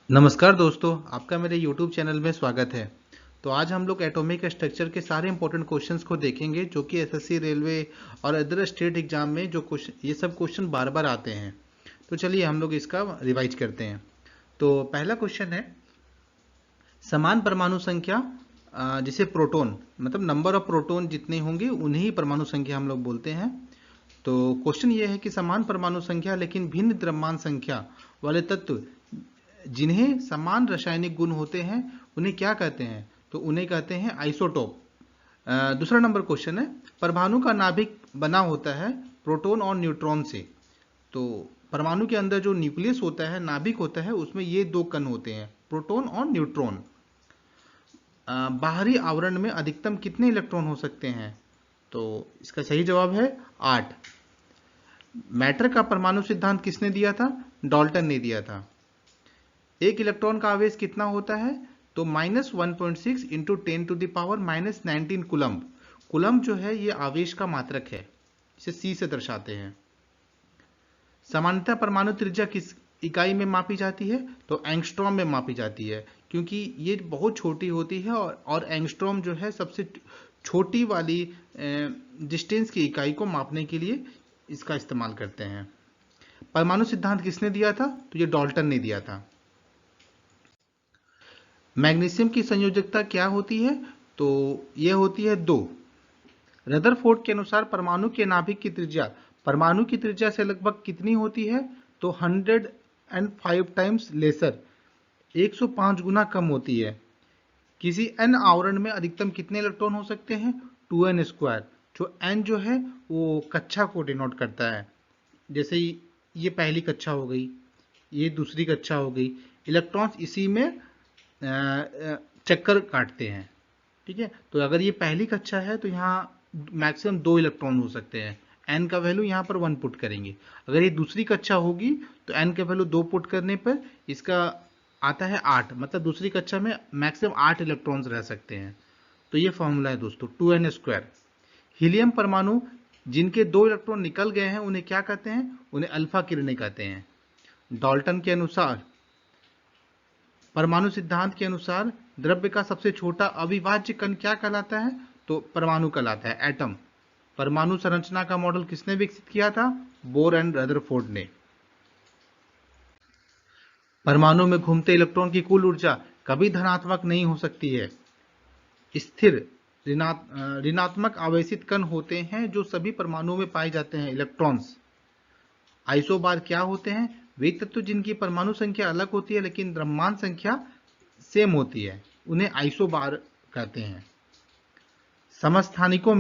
नमस्कार दोस्तों, आपका मेरे YouTube चैनल में स्वागत है। तो आज हम लोग एटॉमिक स्ट्रक्चर के सारे इंपॉर्टेंट क्वेश्चंस को देखेंगे जो कि एसएससी, रेलवे और अदर स्टेट एग्जाम में जो क्वेश्चन ये सब क्वेश्चन बार बार आते हैं। तो चलिए हम लोग इसका रिवाइज करते हैं। तो पहला क्वेश्चन है समान परमाणु संख्या, जिसे प्रोटॉन मतलब नंबर ऑफ प्रोटॉन जितने होंगे उन्हें ही परमाणु संख्या हम लोग बोलते हैं। तो क्वेश्चन ये है कि समान परमाणु संख्या लेकिन भिन्न द्रव्यमान संख्या वाले तत्व जिन्हें समान रासायनिक गुण होते हैं उन्हें क्या कहते हैं? तो उन्हें कहते हैं आइसोटोप। दूसरा नंबर क्वेश्चन है परमाणु का नाभिक बना होता है प्रोटॉन और न्यूट्रॉन से। तो परमाणु के अंदर जो न्यूक्लियस होता है, नाभिक होता है, उसमें ये दो कण होते हैं, प्रोटॉन और न्यूट्रॉन। बाहरी आवरण में अधिकतम कितने इलेक्ट्रॉन हो सकते हैं? तो इसका सही जवाब है 8। मैटर का परमाणु सिद्धांत किसने दिया था? डाल्टन ने दिया था। एक इलेक्ट्रॉन का आवेश कितना होता है? तो -1.6 इंटू 10⁻⁻19 कूलम्ब। कूलम्ब जो है ये आवेश का मात्रक है, इसे C से दर्शाते हैं। सामान्यतः परमाणु त्रिज्या किस इकाई में मापी जाती है? तो एंगस्ट्रॉम में मापी जाती है, क्योंकि ये बहुत छोटी होती है और एंगस्ट्रॉम जो है सबसे छोटी वाली डिस्टेंस की इकाई को मापने के लिए इसका इस्तेमाल करते हैं। परमाणु सिद्धांत किसने दिया था? तो ये डाल्टन ने दिया था। मैग्नीशियम की संयोजकता क्या होती है? तो यह होती है 2। रदरफोर्ड के अनुसार परमाणु के नाभिक की त्रिज्या परमाणु की त्रिज्या से लगभग कितनी होती है? तो 105 टाइम्स लेसर, 105 गुना कम होती है। किसी n आवरण में अधिकतम कितने इलेक्ट्रॉन हो सकते हैं? 2n²। जो n जो है वो कक्षा को डिनोट करता है। जैसे ये पहली कक्षा हो गई, ये दूसरी कक्षा हो गई। इलेक्ट्रॉन्स इसी में चक्कर काटते हैं, ठीक है। तो अगर ये पहली कक्षा है तो यहाँ मैक्सिमम 2 इलेक्ट्रॉन हो सकते हैं। n का वैल्यू यहाँ पर 1 पुट करेंगे। अगर ये दूसरी कक्षा होगी तो n का वैल्यू 2 पुट करने पर इसका आता है 8, मतलब दूसरी कक्षा में मैक्सिमम 8 इलेक्ट्रॉन्स रह सकते हैं। तो ये फॉर्मूला है दोस्तों, 2n²। हीलियम परमाणु जिनके 2 इलेक्ट्रॉन निकल गए हैं उन्हें क्या कहते हैं? उन्हें अल्फा किरणें कहते हैं। डाल्टन के अनुसार, परमाणु सिद्धांत के अनुसार द्रव्य का सबसे छोटा अविभाज्य कण क्या कहलाता है? तो परमाणु कहलाता है, एटम। परमाणु संरचना का मॉडल किसने विकसित किया था? बोर एंड रदरफोर्ड ने। परमाणु में घूमते इलेक्ट्रॉन की कुल ऊर्जा कभी धनात्मक नहीं हो सकती है। स्थिर ऋणात्मक आवेशित कण होते हैं जो सभी परमाणुओं में पाए जाते हैं, इलेक्ट्रॉन्स। आइसोबार क्या होते हैं? वे तत्व जिनकी परमाणु संख्या अलग होती है लेकिन द्रव्यमान संख्या सेम होती है, उन्हें आइसोबार कहते हैं। समस्थानिकों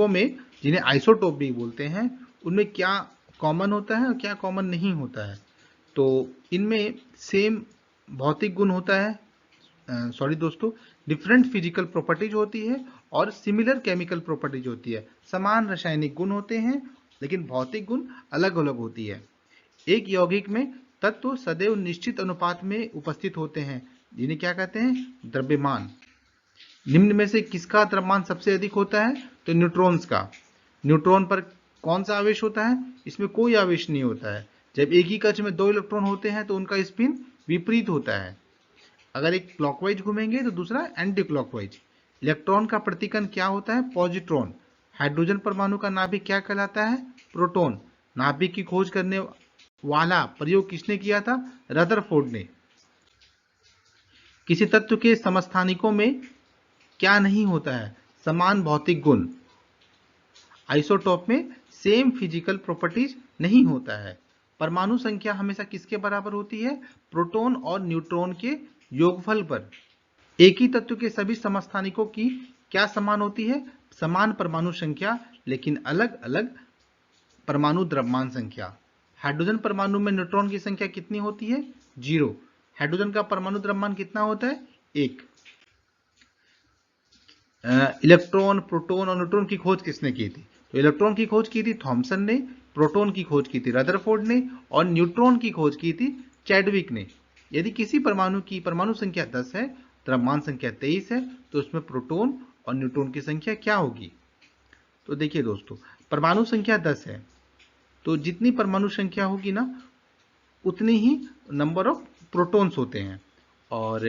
में जिन्हें आइसोटोप भी बोलते हैं, उनमें क्या कॉमन होता है और क्या कॉमन नहीं होता है? तो इनमें सेम भौतिक गुण होता है, सॉरी दोस्तों, डिफरेंट फिजिकल प्रॉपर्टीज होती है और सिमिलर केमिकल प्रॉपर्टीज होती है। समान रासायनिक गुण होते हैं लेकिन भौतिक गुण अलग अलग होती है। एक यौगिक में तत्व सदैव निश्चित अनुपात में उपस्थित होते हैं, जिन्हें क्या कहते हैं? द्रव्यमान। निम्न में से किसका द्रव्यमान सबसे अधिक होता है? तो न्यूट्रॉन्स का। न्यूट्रॉन पर कौन सा आवेश होता है? इसमें कोई आवेश नहीं होता है। जब एक ही कक्ष में 2 इलेक्ट्रॉन होते हैं तो उनका स्पिन विपरीत होता है। अगर एक क्लॉकवाइज घूमेंगे तो दूसरा एंटी क्लॉकवाइज। इलेक्ट्रॉन का प्रतिकण क्या होता है? पॉजिट्रॉन। हाइड्रोजन परमाणु का नाभिक क्या कहलाता है? प्रोटॉन। नाभिक की खोज करने वाला प्रयोग किसने किया था? रदरफोर्ड ने। किसी तत्व के समस्थानिकों में क्या नहीं होता है? समान भौतिक गुण। आइसोटोप में सेम फिजिकल प्रॉपर्टीज नहीं होता है। परमाणु संख्या हमेशा किसके बराबर होती है? प्रोटॉन और न्यूट्रॉन के योगफल पर। एक ही तत्व के सभी समस्थानिकों की क्या समान होती है? समान परमाणु संख्या लेकिन अलग अलग परमाणु द्रव्यमान संख्या। हाइड्रोजन परमाणु में न्यूट्रॉन की संख्या कितनी होती है? 0। हाइड्रोजन का परमाणु द्रव्यमान कितना होता है? 1। इलेक्ट्रॉन, प्रोटॉन और न्यूट्रॉन की खोज किसने की थी? तो इलेक्ट्रॉन की खोज की थी थॉमसन ने, प्रोटॉन की खोज की थी रदरफोर्ड ने और न्यूट्रॉन की खोज की थी चैडविक ने। यदि किसी परमाणु की परमाणु संख्या 10 है, द्रव्यमान संख्या 23 है, तो उसमें प्रोटॉन और न्यूट्रॉन की संख्या क्या होगी? तो देखिए दोस्तों, परमाणु संख्या 10 है तो जितनी परमाणु संख्या होगी ना, उतनी ही नंबर ऑफ प्रोटॉन्स होते हैं और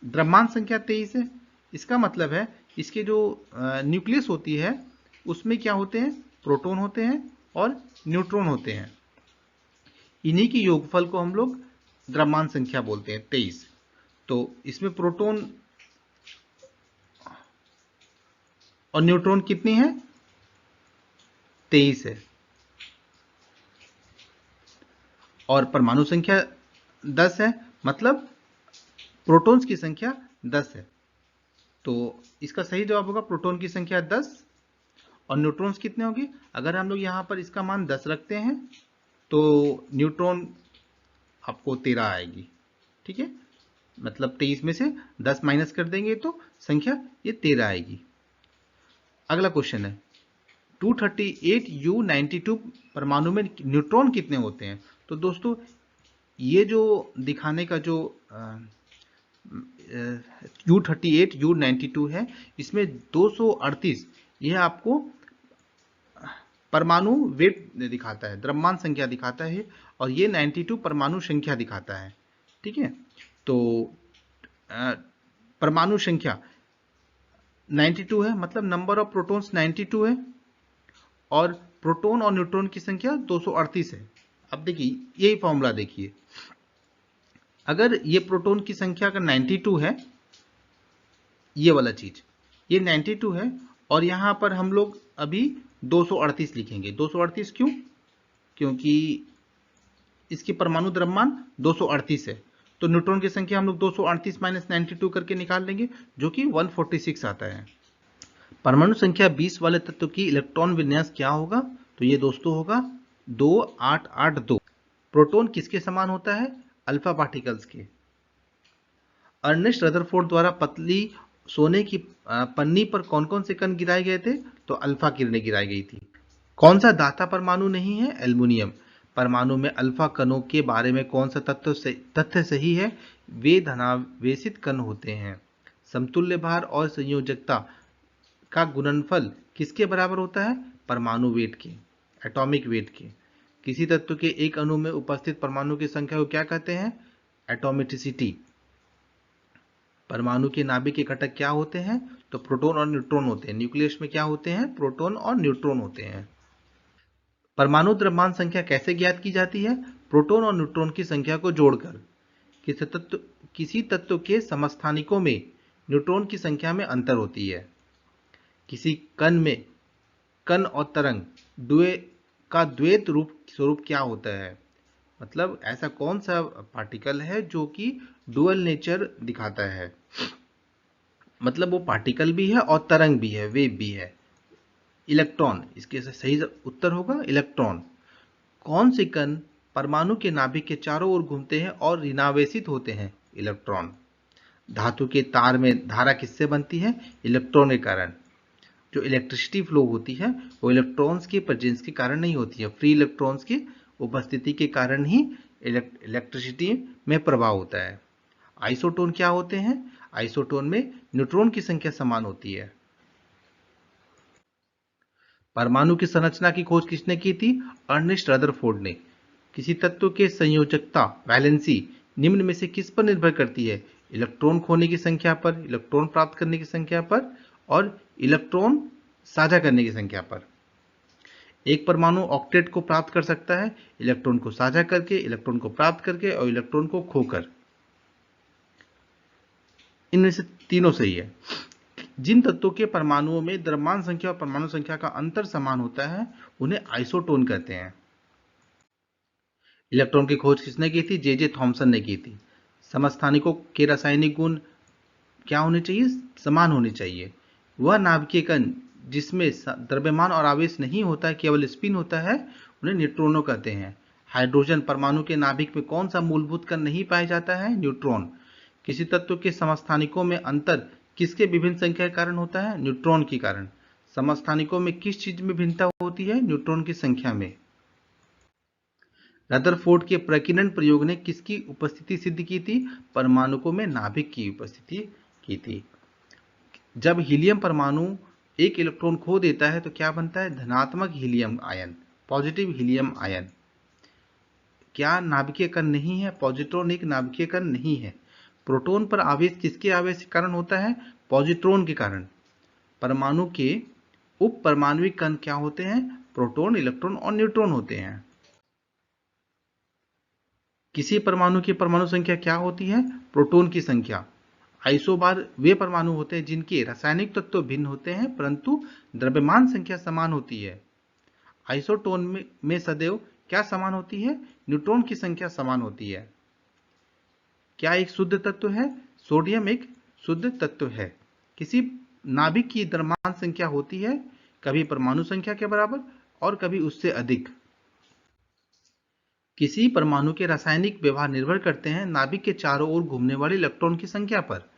द्रव्यमान संख्या 23 है। इसका मतलब है इसके जो न्यूक्लियस होती है उसमें क्या होते हैं, प्रोटॉन होते हैं और न्यूट्रॉन होते हैं। इन्हीं की योगफल को हम लोग द्रव्यमान संख्या बोलते हैं 23। तो इसमें प्रोटॉन और न्यूट्रॉन कितनी है, 23 है। और परमाणु संख्या 10 है, मतलब प्रोटॉन्स की संख्या 10 है। तो इसका सही जवाब होगा प्रोटॉन की संख्या 10 और न्यूट्रॉन्स कितने होंगे। अगर हम लोग यहां पर इसका मान 10 रखते हैं तो न्यूट्रॉन आपको 13 आएगी। ठीक है, मतलब 23 में से 10 माइनस कर देंगे तो संख्या ये 13 आएगी। अगला क्वेश्चन है 238U92 परमाणु में न्यूट्रॉन कितने होते हैं। तो दोस्तों ये जो दिखाने का जो U38 U92 है, इसमें 238 यह आपको परमाणु वेट दिखाता है, द्रव्यमान संख्या दिखाता है, और ये 92 परमाणु संख्या दिखाता है। ठीक है, तो परमाणु संख्या 92 है, मतलब नंबर ऑफ प्रोटॉन्स 92 है और प्रोटॉन और न्यूट्रॉन की संख्या 238 है। अब देखिए यही फॉर्मूला देखिए, अगर ये प्रोटॉन की संख्या अगर 92 है, ये वाला चीज ये 92 है और यहां पर हम लोग अभी 238 लिखेंगे। 238 क्यों, क्योंकि इसकी परमाणु द्रव्यमान 238 है, तो न्यूट्रॉन की संख्या हम लोग 238 माइनस 92 करके निकाल लेंगे, जो कि 146 आता है। परमाणु संख्या 20 वाले तत्व की इलेक्ट्रॉन विन्यास क्या होगा, तो ये दोस्तों होगा 2882। प्रोटॉन किसके समान होता है, अल्फा पार्टिकल्स के। अर्नेस्ट रदरफोर्ड द्वारा पतली सोने की पन्नी पर कौन कौन से कण गिराए गए थे, तो अल्फा किरणें गिराई गई थी। कौन सा दाता परमाणु नहीं है, एल्युमिनियम। परमाणु में अल्फा कणों के बारे में कौन सा तथ्य सही है, वे धनावेशित कण होते हैं। समतुल्य भार और संयोजकता का गुणनफल किसके बराबर होता है, परमाणु वेट के, एटॉमिक वेट के। किसी तत्व के एक अणु में उपस्थित परमाणु की संख्या को क्या कहते हैं, एटॉमिसिटी। परमाणु के नाभिक के घटक क्या होते हैं, तो प्रोटॉन और न्यूट्रॉन होते हैं। न्यूक्लियस में क्या होते हैं, प्रोटॉन और न्यूट्रॉन होते हैं। परमाणु द्रव्यमान संख्या कैसे ज्ञात की जाती है, प्रोटॉन और न्यूट्रॉन की संख्या को जोड़कर। किसी तत्व के समस्थानिकों में न्यूट्रॉन की संख्या में अंतर होती है। किसी कण में कण और तरंग का द्वैत स्वरूप क्या होता है, मतलब ऐसा कौन सा पार्टिकल है जो कि डुअल नेचर दिखाता है, मतलब वो पार्टिकल भी है और तरंग भी है, वेव भी है। इलेक्ट्रॉन, इसके सही उत्तर होगा इलेक्ट्रॉन। कौन से कण परमाणु के नाभिक के चारों ओर घूमते हैं और ऋणावेशित होते हैं, इलेक्ट्रॉन। धातु के तार में धारा किससे बनती है, इलेक्ट्रॉन के कारण। जो इलेक्ट्रिसिटी फ्लो होती है वो इलेक्ट्रॉन्स के प्रेजेंस के कारण नहीं होती है, फ्री इलेक्ट्रॉन्स की उपस्थिति के कारण ही इलेक्ट्रिसिटी में प्रभाव होता है। आइसोटोन क्या होते हैं, आइसोटोन में न्यूट्रॉन की संख्या समान होती है। परमाणु की संरचना की खोज किसने की थी, अर्नेस्ट रदरफोर्ड ने। किसी तत्व के संयोजकता, वैलेंसी निम्न में से किस पर निर्भर करती है, इलेक्ट्रॉन खोने की संख्या पर, इलेक्ट्रॉन प्राप्त करने की संख्या पर और इलेक्ट्रॉन साझा करने की संख्या पर। एक परमाणु ऑक्टेट को प्राप्त कर सकता है, इलेक्ट्रॉन को साझा करके, इलेक्ट्रॉन को प्राप्त करके और इलेक्ट्रॉन को खोकर। इनमें से तीनों सही है। जिन तत्वों के परमाणुओं में द्रव्यमान संख्या और परमाणु संख्या का अंतर समान होता है उन्हें आइसोटोन कहते हैं। इलेक्ट्रॉन की खोज किसने की थी, जे थॉमसन ने की थी। समस्थानिकों के रासायनिक गुण क्या होने चाहिए, समान होने चाहिए। वह नाभिकीय कण जिसमें द्रव्यमान और आवेश नहीं होता है, केवल स्पिन होता है, उन्हें न्यूट्रॉनों कहते हैं। हाइड्रोजन परमाणु के नाभिक में कौन सा मूलभूत कण नहीं पाया जाता है, न्यूट्रॉन। किसी तत्व के समस्थानिकों में अंतर किसके विभिन्न संख्या के कारण होता है, न्यूट्रॉन के कारण। समस्थानिकों में किस चीज में भिन्नता होती है, न्यूट्रॉन की संख्या में। रदरफोर्ड के प्रकीर्णन प्रयोग ने किसकी उपस्थिति सिद्ध की थी, परमाणुकों में नाभिक की उपस्थिति की थी। जब हीलियम परमाणु एक इलेक्ट्रॉन खो देता है तो क्या बनता है, धनात्मक helium ion, positive helium ion. क्या नाभिकीय कण नहीं है? पॉजिट्रॉन एक नाभिकीय कण नहीं है। प्रोटॉन पर आवेश किसके आवेश के कारण होता है? पॉजिट्रॉन के कारण। परमाणु के उप परमाणविक कण क्या होते हैं? प्रोटॉन, इलेक्ट्रॉन और न्यूट्रॉन होते हैं। किसी परमाणु की परमाणु संख्या क्या होती है? प्रोटॉन की संख्या। आइसोबार वे परमाणु होते हैं जिनके रासायनिक तत्व भिन्न होते हैं परंतु द्रव्यमान संख्या समान होती है। आइसोटोन में सदैव क्या समान होती है? न्यूट्रॉन की संख्या समान होती है। क्या एक शुद्ध तत्व है? सोडियम एक शुद्ध तत्व है। किसी नाभिक की द्रव्यमान संख्या होती है कभी परमाणु संख्या के बराबर और कभी उससे अधिक। किसी परमाणु के रासायनिक व्यवहार निर्भर करते हैं नाभिक के चारों ओर घूमने वाले इलेक्ट्रॉन की संख्या पर।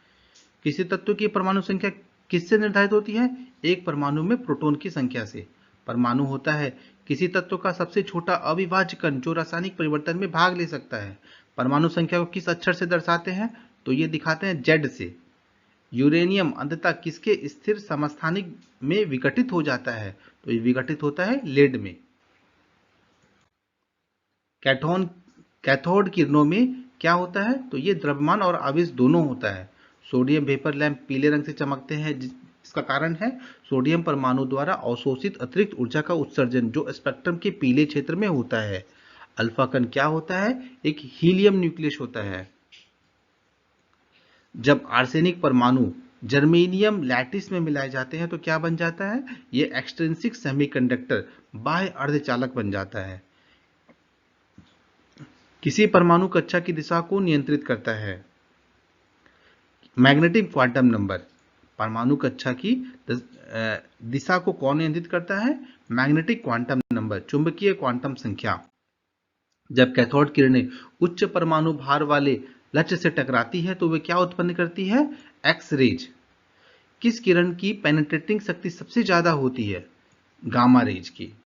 किसी तत्व की परमाणु संख्या किससे निर्धारित होती है? एक परमाणु में प्रोटॉन की संख्या से। परमाणु होता है किसी तत्व का सबसे छोटा अविभाज्य कण जो रासायनिक परिवर्तन में भाग ले सकता है। परमाणु संख्या को किस अक्षर से दर्शाते हैं? तो ये दिखाते हैं Z से। यूरेनियम अंततः किसके स्थिर समस्थानिक में विघटित हो जाता है? तो ये विघटित होता है लेड में। कैथोड किरणों में क्या होता है? तो ये द्रव्यमान और आवेश दोनों होता है। सोडियम वेपर लैंप पीले रंग से चमकते हैं इसका कारण है सोडियम परमाणु द्वारा अवशोषित अतिरिक्त ऊर्जा का उत्सर्जन जो स्पेक्ट्रम के पीले क्षेत्र में होता है। अल्फा कण क्या होता है? एक हीलियम न्यूक्लियस होता है। जब आर्सेनिक परमाणु जर्मेनियम लैटिस में मिलाए जाते हैं तो क्या बन जाता है? ये एक्सट्रिंसिक सेमीकंडक्टर बाह्य अर्धचालक बन जाता है। किसी परमाणु कक्षा की दिशा को नियंत्रित करता है मैग्नेटिक क्वांटम नंबर। परमाणु कक्षा की दिशा को कौन नियंत्रित करता है? मैग्नेटिक क्वांटम नंबर, चुंबकीय क्वांटम संख्या। जब कैथोड किरणें उच्च परमाणु भार वाले लक्ष्य से टकराती है तो वे क्या उत्पन्न करती है? X rays. किस किरण की पेनिट्रेटिंग शक्ति सबसे ज्यादा होती है? गामा रेज की।